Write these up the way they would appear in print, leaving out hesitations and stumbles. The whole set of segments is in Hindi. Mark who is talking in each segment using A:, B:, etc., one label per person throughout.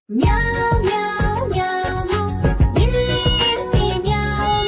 A: म्याऊं म्याऊं म्याऊं बिल्ली करती म्याऊं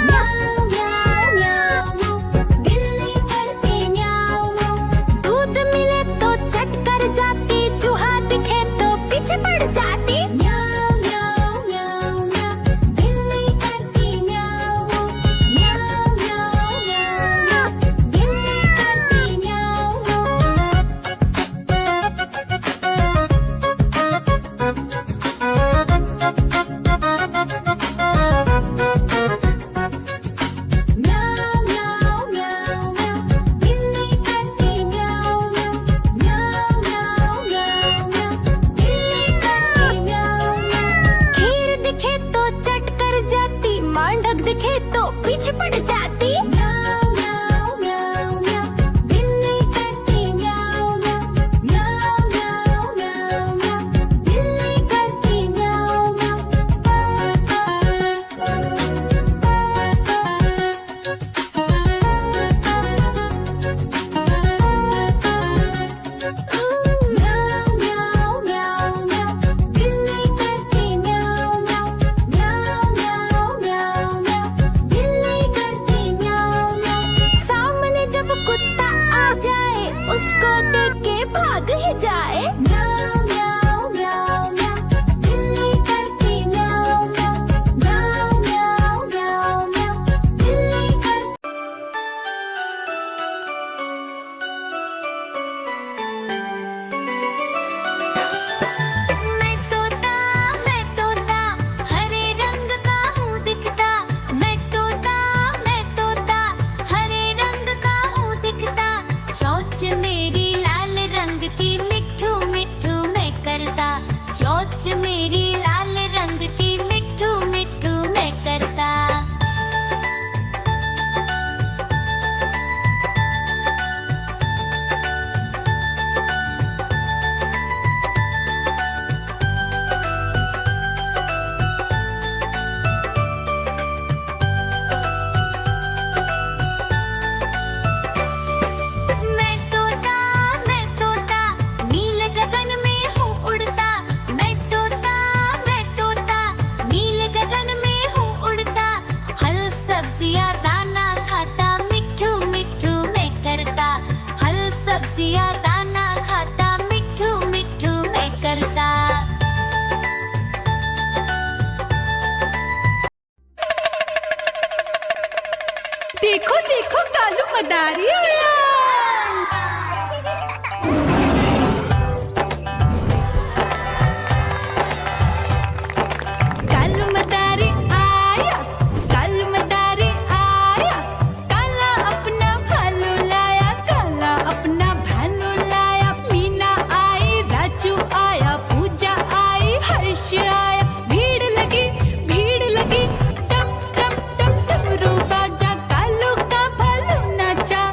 A: म्याऊं म्याऊं म्याऊं बिल्ली करती म्याऊं। दूध मिले तो चट कर जाती, चूहा दिखे तो पीछे पड़ जाती। म्याऊं म्याऊं म्याऊं म्याऊं बिल्ली करती म्याऊं म्याऊं म्याऊं म्याऊं बिल्ली करती म्याऊं। म्याऊं म्याऊं म्याऊं म्याऊं बिल्ली करती म्याऊं म्याऊं म्याऊं म्याऊं म्याऊं बिल्ली करती म्याऊं। खीर दिखे तो चट कर जाती, मांडक दिखे तो पीछे पड़ जाती। म्याऊं म्याऊं म्याऊं म्याऊं बिल्ली करती म्याऊं म्याऊं म्याऊं म्याऊं म्याऊं बिल्ली करती म्याऊं म्याऊं म्याऊं म्याऊं म्याऊं बिल्ली करती म्याऊं म्याऊं म्याऊं म्याऊं म्याऊं बिल्ली करती म्याऊं। सामने जब कुत्ता आ जाए, उसको देख के भाग ही जाए। म्याऊं म्याऊं म्याऊं म्याऊं बिल्ली करती म्याऊं म्याऊं म्याऊं म्याऊं म्याऊं बिल्ली करती। मैं तोता हरे रंग का हूँ दिखता। मैं तोता हरे रंग का हूँ दिखता। चोंच मेरी लाल रंग की, मिट्ठू मिट्ठू मैं करता। चोंच मेरी लाल रंग की, मिट्ठू मिट्ठू मैं करता। मैं तोता नीले गगन में हूँ उड़ता। मैं तोता नीले गगन में हूँ उड़ता। फल सब्जियाँ दाना खाता, मिट्ठू मिट्ठू मैं करता। फल सब्जियाँ दाना खाता, मिट्ठू मिट्ठू मैं करता।
B: देखो देखो कालू मदारी आया। कालू मदारी आया, कालू मदारी आया। काला अपना भालू लाया, काला अपना भालू लाया। मीना आई, राजू आया, पूजा आई, हर्ष आया। भीड़ लगी टम टम टम डमरू बाजा। कालू का भालू नाचा,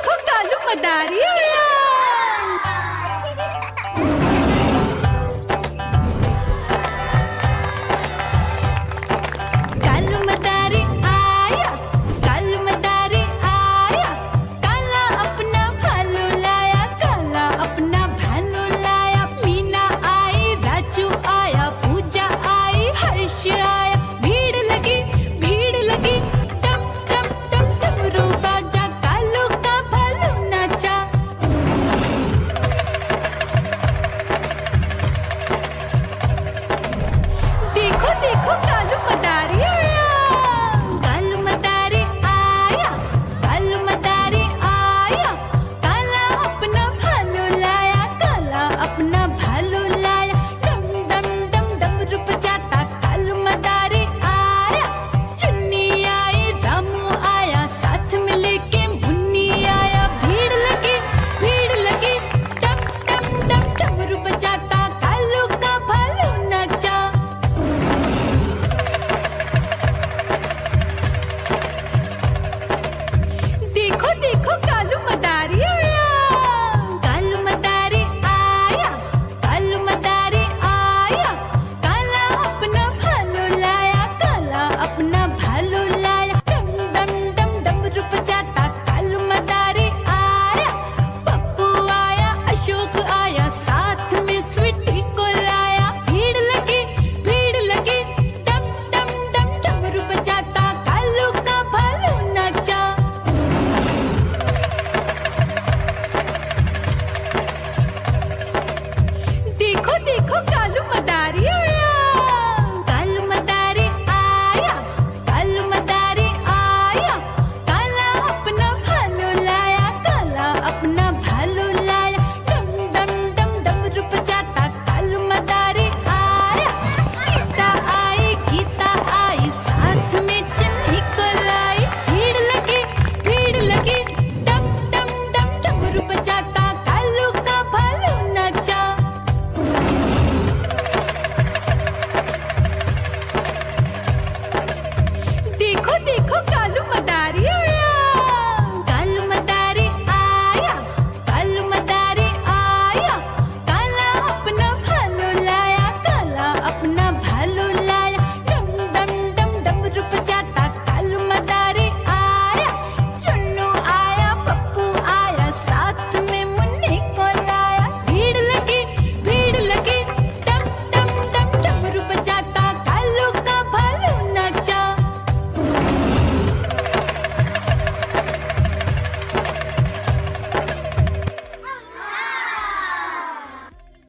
B: देखो कालू मदारी आया।